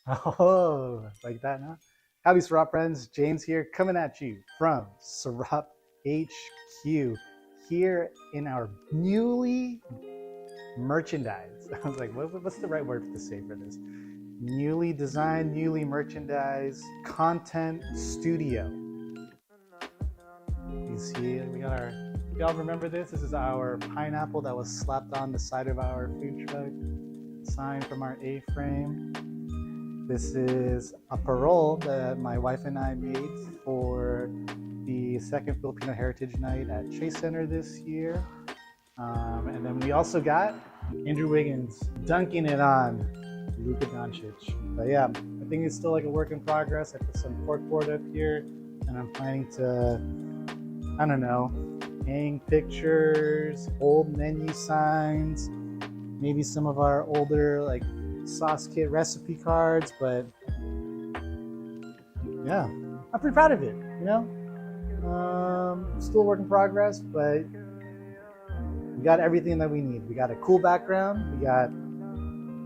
Oh, like that, huh? Howdy, Sarap friends. James here, coming at you from Sarap HQ here in our newly merchandise. I was like, what's the right word to say for this? Newly designed, newly merchandise content studio. You see, we got our. Y'all remember this? This is our pineapple that was slapped on the side of our food truck. Sign from our A-frame. This is a parole that my wife and I made for the second Filipino Heritage Night at Chase Center this year. And then we also got Andrew Wiggins dunking it on Luka Doncic. But yeah, I think it's still like a work in progress. I put some corkboard up here, and I'm planning to, I don't know, hang pictures, old menu signs, maybe some of our older like sauce kit recipe cards. But yeah, I'm pretty proud of it, you know. Still a work in progress, but we got everything that we need. We got a cool background, we got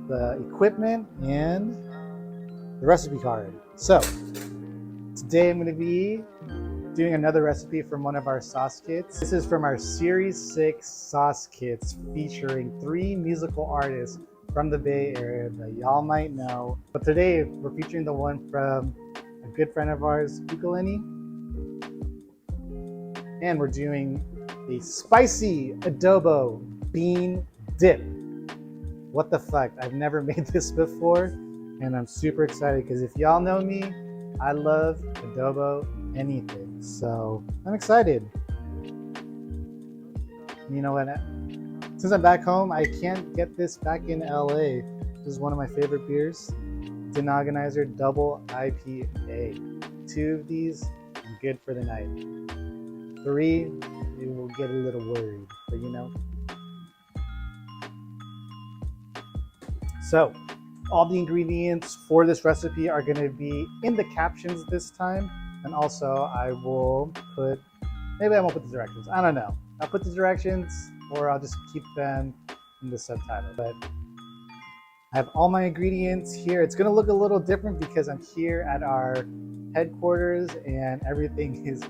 the equipment, and the recipe card. So today I'm going to be doing another recipe from one of our sauce kits. This is from our Series 6 sauce kits featuring 3 musical artists from the Bay Area that y'all might know. But today we're featuring the one from a good friend of ours, Ukulele. And we're doing a spicy adobo bean dip. What the fuck? I've never made this before, and I'm super excited because if y'all know me, I love adobo anything. So I'm excited. You know what? Since I'm back home, I can't get this back in LA. This is one of my favorite beers. Denogonizer Double IPA. 2 of these, I'm good for the night. 3, you will get a little worried, but you know. So, all the ingredients for this recipe are going to be in the captions this time, and also I will put, maybe I won't put the directions, I don't know. I'll put the directions, or I'll just keep them in the subtitle. But I have all my ingredients here. It's going to look a little different because I'm here at our headquarters and everything is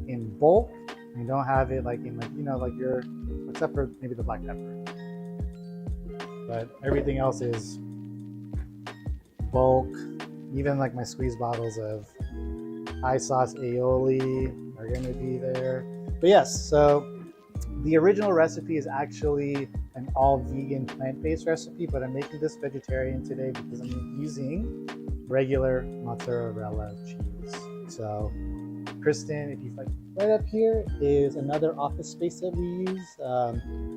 in bulk. You don't have it like in like, you know, like your, except for maybe the black pepper. But everything else is bulk. Even like my squeeze bottles of high sauce aioli are gonna be there. But yes, so the original recipe is actually an all vegan plant-based recipe, but I'm making this vegetarian today because I'm using regular mozzarella cheese. So Kristen, if you like, right up here is another office space that we use.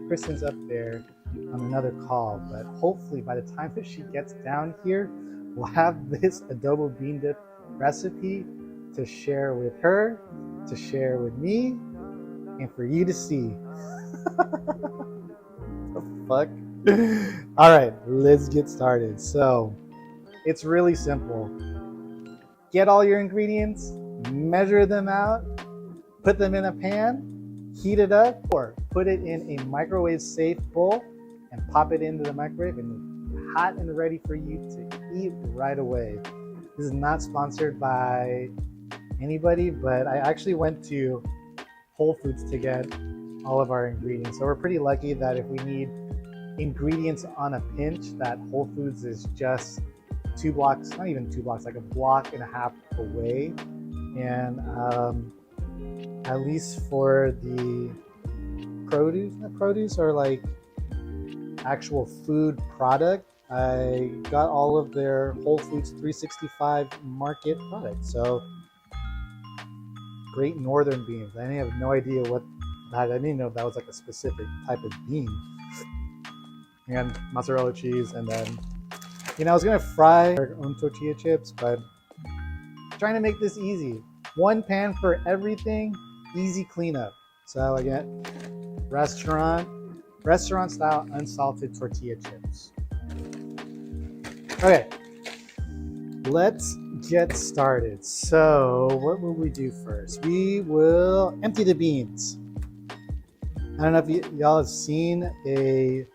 Kristen's up there on another call, but hopefully by the time that she gets down here, we'll have this adobo bean dip recipe to share with her, to share with me, and for you to see. The fuck? All right, let's get started. So it's really simple. Get all your ingredients, measure them out, put them in a pan, heat it up, or put it in a microwave safe bowl and pop it into the microwave, and it's hot and ready for you to eat right away. This is not sponsored by anybody, but I actually went to Whole Foods to get all of our ingredients. So we're pretty lucky that if we need ingredients on a pinch, that Whole Foods is just 2 blocks, not even 2 blocks, like a block and a half away. And at least for the produce or like actual food product, I got all of their Whole Foods 365 market products. So Great Northern beans. I have no idea what that, I didn't know that was like a specific type of bean. And mozzarella cheese, and then, you know, I was gonna fry our own tortilla chips, but I'm trying to make this easy. 1 pan for everything, easy cleanup. So I get restaurant style unsalted tortilla chips. Okay, let's get started. So what will we do first? We will empty the beans. I don't know if y'all have seen a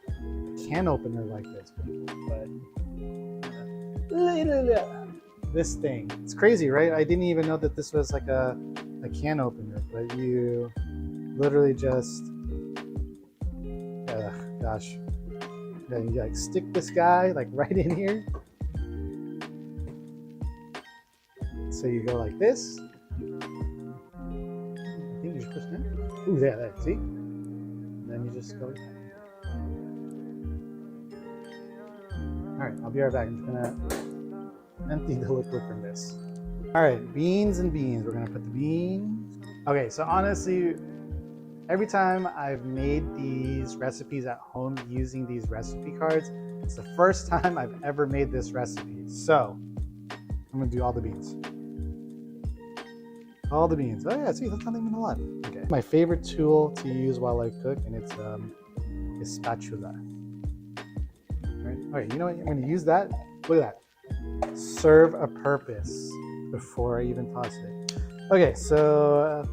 can opener like this before, but this thing. It's crazy, right? I didn't even know that this was like a can opener, but you literally just, gosh, then you like stick this guy like right in here. So you go like this. I think you just push down. Ooh, there, see? And then you just go like that. All right, I'll be right back. I'm just gonna empty the liquid from this. All right, beans and beans. We're gonna put the beans. Okay, so honestly, every time I've made these recipes at home using these recipe cards, it's the first time I've ever made this recipe. So I'm gonna do all the beans. All the beans. Oh yeah, see, that's not even a lot. Okay. My favorite tool to use while I cook, and it's a spatula. All right, you know what? I'm gonna use that. Look at that. Serve a purpose before I even toss it. Okay, so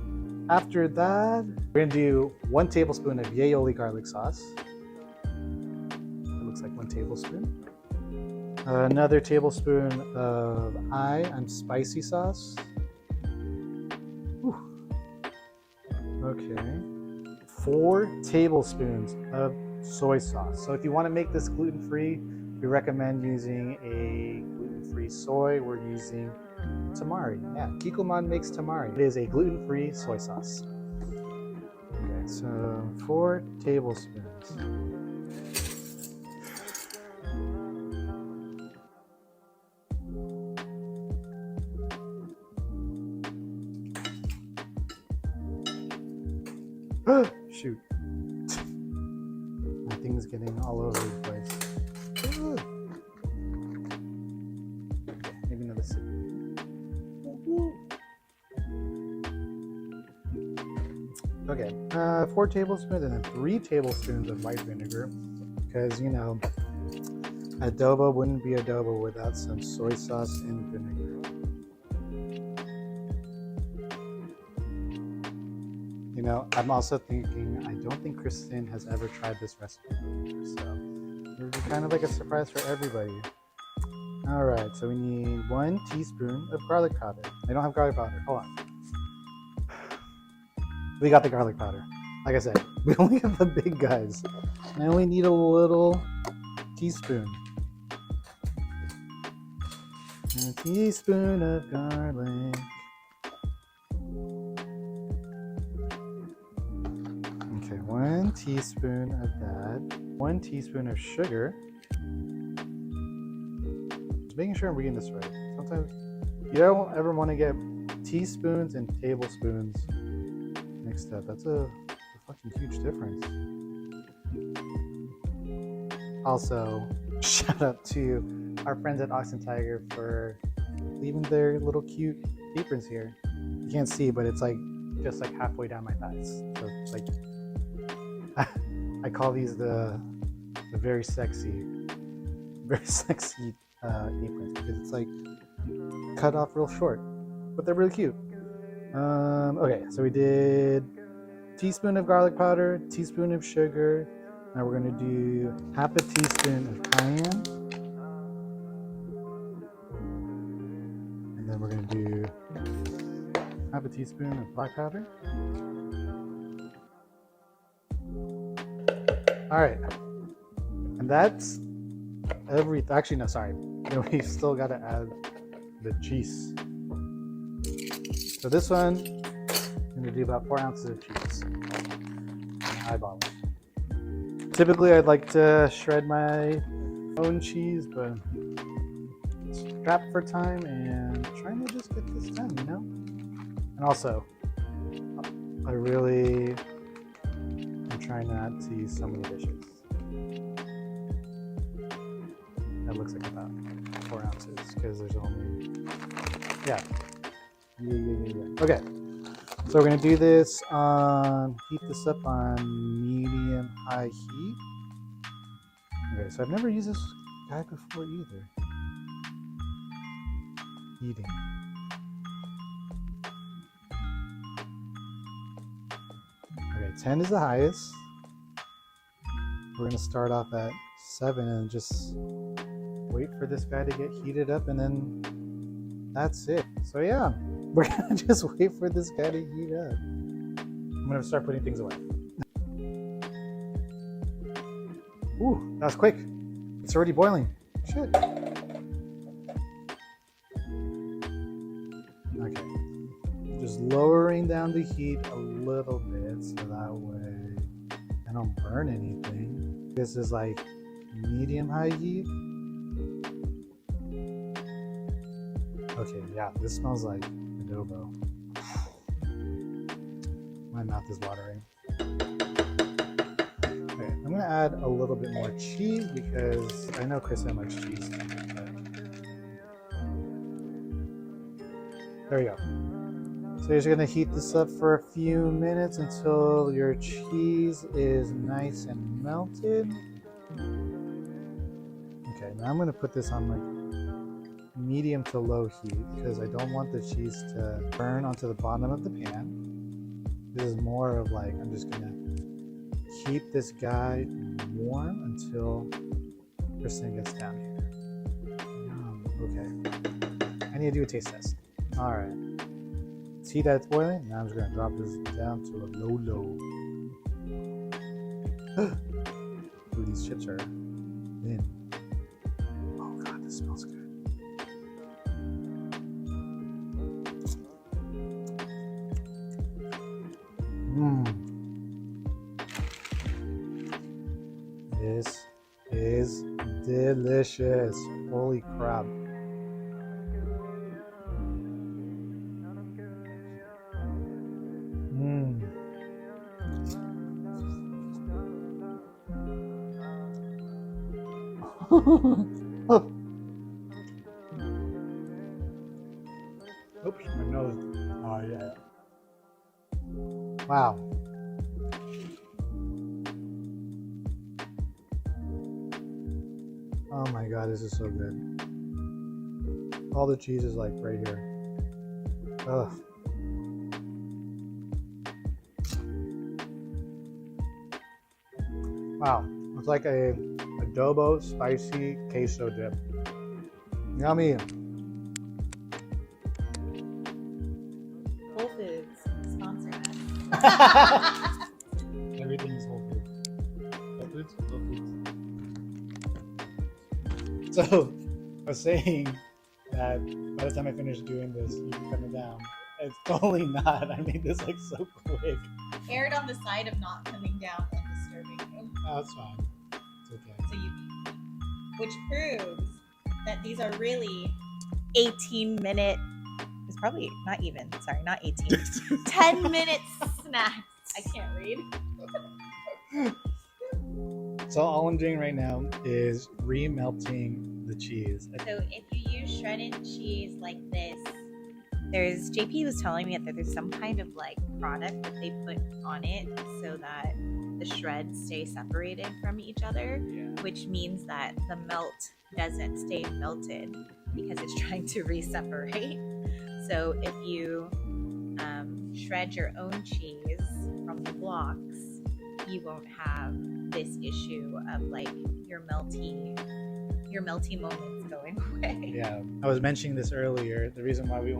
after that, we're gonna do 1 tablespoon of Yay-ioli Garlic Sauce. It looks like 1 tablespoon. Another tablespoon of I'm spicy sauce. Whew. Okay. 4 tablespoons of soy sauce. So if you want to make this gluten-free, we recommend using a gluten-free soy. We're using tamari. Yeah, Kikkoman makes tamari. It is a gluten-free soy sauce. Okay, so 4 tablespoons. Shoot. My thing's getting all over the place. Maybe another sip. Okay, 4 tablespoons and then 3 tablespoons of white vinegar, because you know, adobo wouldn't be adobo without some soy sauce and vinegar. You know, I'm also thinking, I don't think Kristen has ever tried this recipe before, so it would be kind of like a surprise for everybody. All right, so we need 1 teaspoon of garlic powder. I don't have garlic powder. Hold on. We got the garlic powder. Like I said, we only have the big guys. I only need a little teaspoon. A teaspoon of garlic. Okay, 1 teaspoon of that. 1 teaspoon of sugar. Just making sure I'm reading this right. Sometimes you don't ever want to get teaspoons and tablespoons mixed up. That's a fucking huge difference. Also, shout out to our friends at Ox and Tiger for leaving their little cute aprons here. You can't see, but it's like just like halfway down my thighs. So it's like I call these the very sexy aprons, because it's like cut off real short, but they're really cute. Okay, so we did teaspoon of garlic powder, teaspoon of sugar. Now we're going to do half a teaspoon of cayenne. And then we're going to do half a teaspoon of black powder. All right. And that's everything. Actually, no, sorry. We still got to add the cheese. So this one, I'm going to do about 4 ounces of cheese. Eyeball it. Typically, I'd like to shred my own cheese, but strapped for time and trying to just get this done, you know? And also, I really am trying not to use so many dishes. That looks like about 4 ounces because there's only, yeah. Okay, so we're gonna do this on, heat this up on medium-high heat. Okay, so I've never used this guy before either. Heating. Okay, 10 is the highest. We're gonna start off at 7 and just wait for this guy to get heated up, and then that's it. So yeah, we're gonna just wait for this guy to heat up. I'm gonna start putting things away. Ooh, that was quick. It's already boiling. Shit. Okay. Just lowering down the heat a little bit so that way I don't burn anything. This is like medium high heat. Okay, yeah, this smells like adobo. My mouth is watering. Okay, I'm gonna add a little bit more cheese because I know Kristen likes cheese. There we go. So you're just gonna heat this up for a few minutes until your cheese is nice and melted. Okay, now I'm gonna put this on like medium to low heat because I don't want the cheese to burn onto the bottom of the pan. This is more of like, I'm just gonna keep this guy warm until Kristen gets down here. Okay, I need to do a taste test. All right, see that it's boiling? Now I'm just gonna drop this down to a low. Ooh, these chips are thin. Oh God, this smells good. This is delicious. Holy crap. Oops, my nose. Oh yeah. Wow. Oh my God, this is so good. All the cheese is like right here. Ugh. Wow, it's like a adobo spicy queso dip. Yummy. Whole Foods sponsor us. Everything is Whole Foods. Whole Foods? Whole Foods. So, I was saying that by the time I finish doing this, you can cut it down. It's totally not. I made this like so quick. Erred on the side of not coming down and disturbing you. Oh, it's fine. It's okay. So which proves that these are really 18-minute. It's probably not even. Sorry, not 18. 10-minute snacks. I can't read. So all I'm doing right now is remelting the cheese. So if you use shredded cheese like this, JP was telling me that there's some kind of like product that they put on it so that the shreds stay separated from each other, which means that the melt doesn't stay melted because it's trying to re-separate. So if you shred your own cheese from the blocks, you won't have this issue of like your melty moments going away. Yeah, I was mentioning this earlier. The reason why we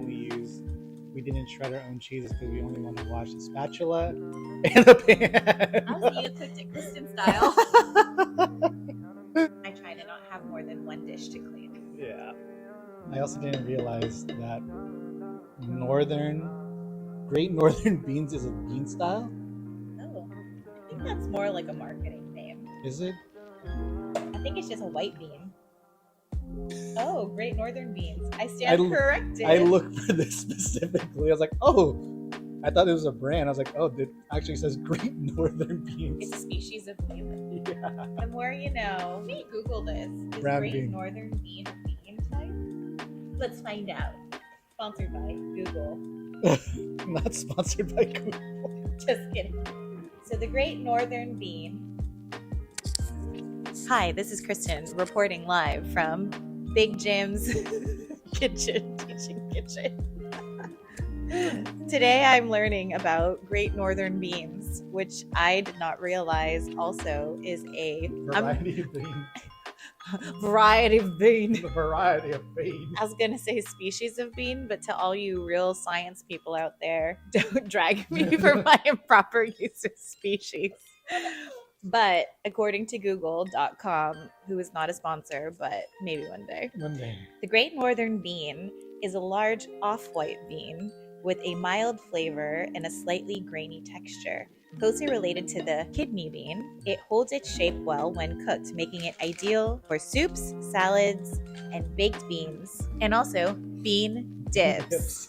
didn't shred our own cheese is because we only want to wash the spatula and the pan. I'll see you cooked it Kristen style. I try to not have more than one dish to clean. Yeah. I also didn't realize that Great Northern Beans is a bean style. Oh, I think that's more like a marketing name. Is it? I think it's just a white bean. Oh, Great Northern Beans. I stand corrected. I looked for this specifically. I was like, oh, I thought it was a brand. I was like, oh, it actually says Great Northern Beans. It's a species of bean. Yeah. The more you know. Let me Google this. Is Brown Great bean. Northern Bean a bean type? Let's find out. Sponsored by Google. Not sponsored by Google. Just kidding. So the Great Northern Bean. Hi, this is Kristen reporting live from Big Jim's kitchen. Today I'm learning about Great Northern Beans, which I did not realize also is a variety of beans. Variety of bean. The variety of beans. I was gonna say species of bean, but to all you real science people out there, don't drag me for my improper use of species. But according to Google.com, who is not a sponsor, but maybe one day, One day. the Great Northern Bean is a large off-white bean with a mild flavor and a slightly grainy texture. Closely related to the kidney bean, it holds its shape well when cooked, making it ideal for soups, salads, and baked beans, and also bean dips.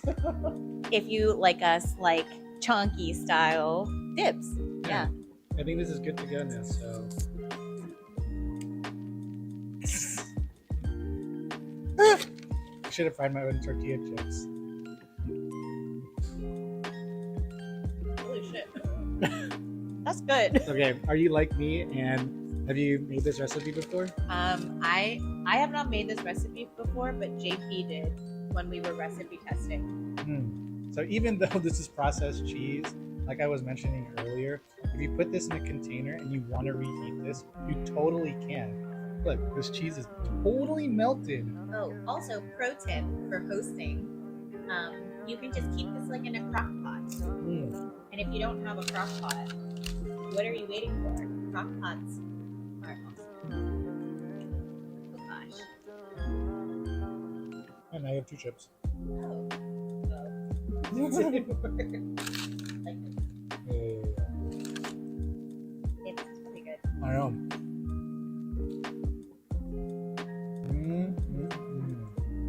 If you like us, like chunky style dips. Yeah. I think this is good to go now, so. I should have fried my own tortilla chips. Holy shit. That's good. Okay, are you like me and have you made this recipe before? I have not made this recipe before, but JP did when we were recipe testing. So even though this is processed cheese, like I was mentioning earlier, if you put this in a container and you want to reheat this, you totally can. Look, this cheese is totally melted. Oh, also pro tip for hosting, you can just keep this like in a crock pot. And if you don't have a crock pot, what are you waiting for? Crock pots are awesome. Oh gosh. And I have 2 chips. Oh. Like this. It's pretty good. I know.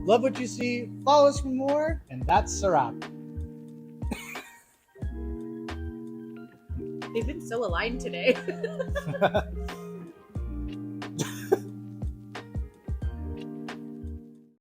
Love what you see. Follow us for more. And that's Sarap. They've been so aligned today.